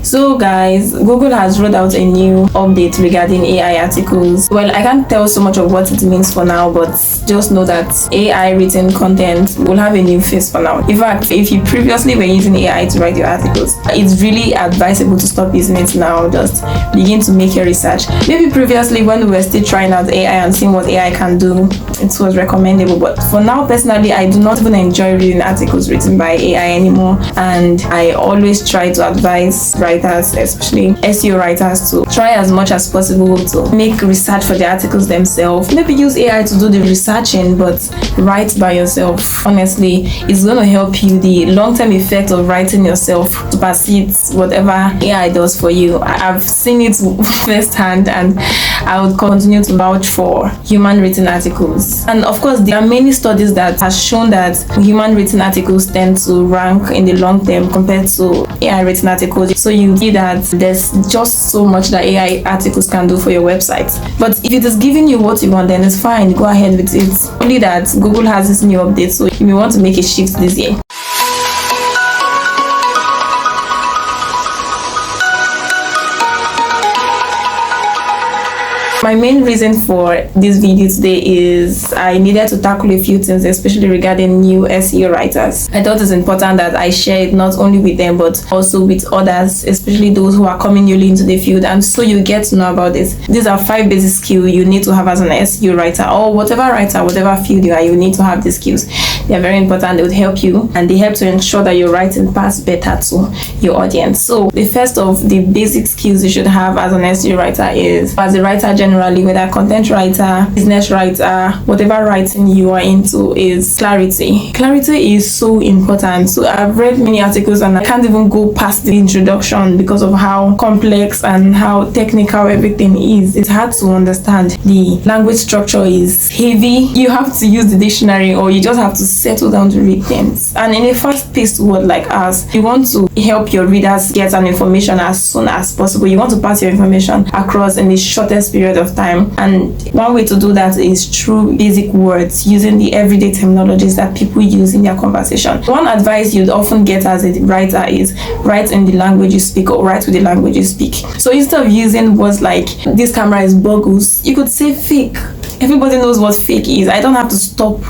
So guys, Google has rolled out a new update regarding AI articles. Well, I can't tell so much of what it means for now, but just know that AI written content will have a new face for now. In fact, if you previously were using AI to write your articles, it's really advisable to stop using it now. Just begin to make your research. Maybe previously when we were still trying out AI and seeing what AI can do, it was recommendable, but for now personally, I do not even enjoy reading articles written by AI anymore, and I always try to advise writers, especially SEO writers, to try as much as possible to make research for the articles themselves. Maybe use AI to do the researching, but write by yourself. Honestly, it's going to help you. The long-term effect of writing yourself supersedes whatever AI does for you. I've seen it firsthand, and I would continue to vouch for human written articles. And of course, there are many studies that have shown that human written articles tend to rank in the long term compared to AI written articles. So you see that there's just so much that AI articles can do for your website. But if it is giving you what you want, then it's fine. Go ahead with it. Only that Google has this new update, so you may want to make a shift this year. My main reason for this video today is I needed to tackle a few things, especially regarding new SEO writers. I thought it's important that I share it not only with them but also with others, especially those who are coming newly into the field, and so you get to know about this. These are 5 basic skills you need to have as an SEO writer, or whatever writer, whatever field you are, you need to have these skills. They are very important. They would help you, and they help to ensure that your writing pass better to your audience. So the first of the basic skills you should have as an SEO writer is, as a writer generally, whether content writer, business writer, whatever writing you are into, is clarity. Clarity is so important. So I've read many articles and I can't even go past the introduction because of how complex and how technical everything is. It's hard to understand. The language structure is heavy. You have to use the dictionary, or you just have to settle down to read things. And in a fast-paced world like ours, you want to help your readers get an information as soon as possible. You want to pass your information across in the shortest period of time. And one way to do that is through basic words, using the everyday terminologies that people use in their conversation. One advice you'd often get as a writer is write in the language you speak, or write with the language you speak. So instead of using words like this camera is bogus, you could say fake. Everybody knows what fake is. I don't have to stop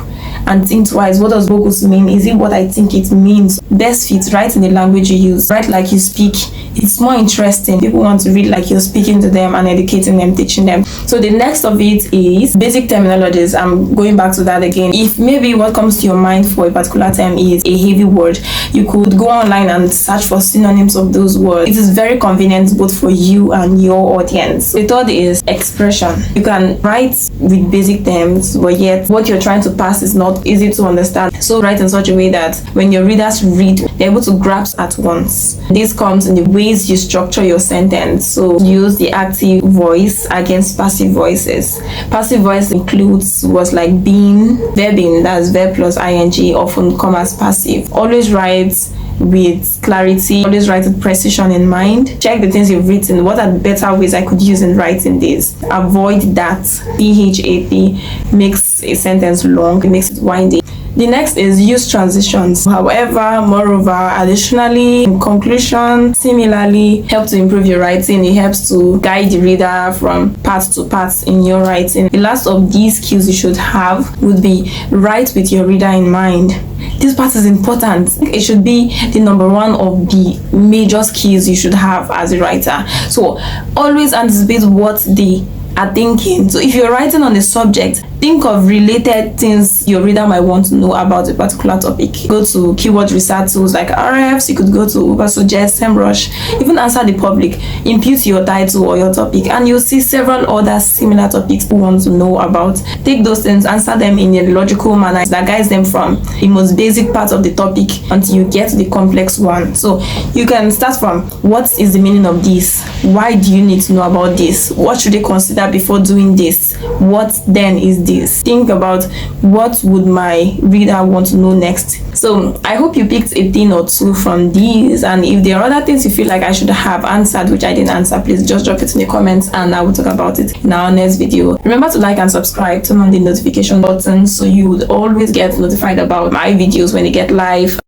and think twice. What does bogus mean? Is it what I think it means? Best fit, write in the language you use. Write like you speak. It's more interesting. People want to read like you're speaking to them and educating them, teaching them. So the next of it is basic terminologies. I'm going back to that again. If maybe what comes to your mind for a particular term is a heavy word, you could go online and search for synonyms of those words. It is very convenient both for you and your audience. The third is expression. You can write with basic terms, but yet what you're trying to pass is not easy to understand. So write in such a way that when your readers read, they're able to grasp at once. This comes in the ways you structure your sentence. So use the active voice against passive voices. Passive voice includes words like being, verbing, that's verb plus ing, often come as passive. Always write with clarity, always write with precision in mind. Check the things you've written. What are better ways I could use in writing this? Avoid that. PHAT makes a sentence long, it makes it winding. The next is use transitions. However, moreover, additionally, in conclusion, similarly, help to improve your writing. It helps to guide the reader from part to part in your writing. The last of these skills you should have would be write with your reader in mind. This part is important. It should be the number one of the major skills you should have as a writer. So always anticipate what they are thinking. So if you're writing on a subject, think of related things your reader might want to know about a particular topic. Go to keyword research tools like RFs. You could go to Ubersuggest, SEMrush, even Answer the Public, input your title or your topic, and you'll see several other similar topics you want to know about. Take those things, answer them in a logical manner that guides them from the most basic part of the topic until you get to the complex one. So you can start from, what is the meaning of this? Why do you need to know about this? What should they consider before doing this? What then is this? Think about what would my reader want to know next. So I hope you picked a thing or two from these, and if there are other things you feel like I should have answered which I didn't answer, please just drop it in the comments and I will talk about it in our next video. Remember to like and subscribe, turn on the notification button so you would always get notified about my videos when they get live.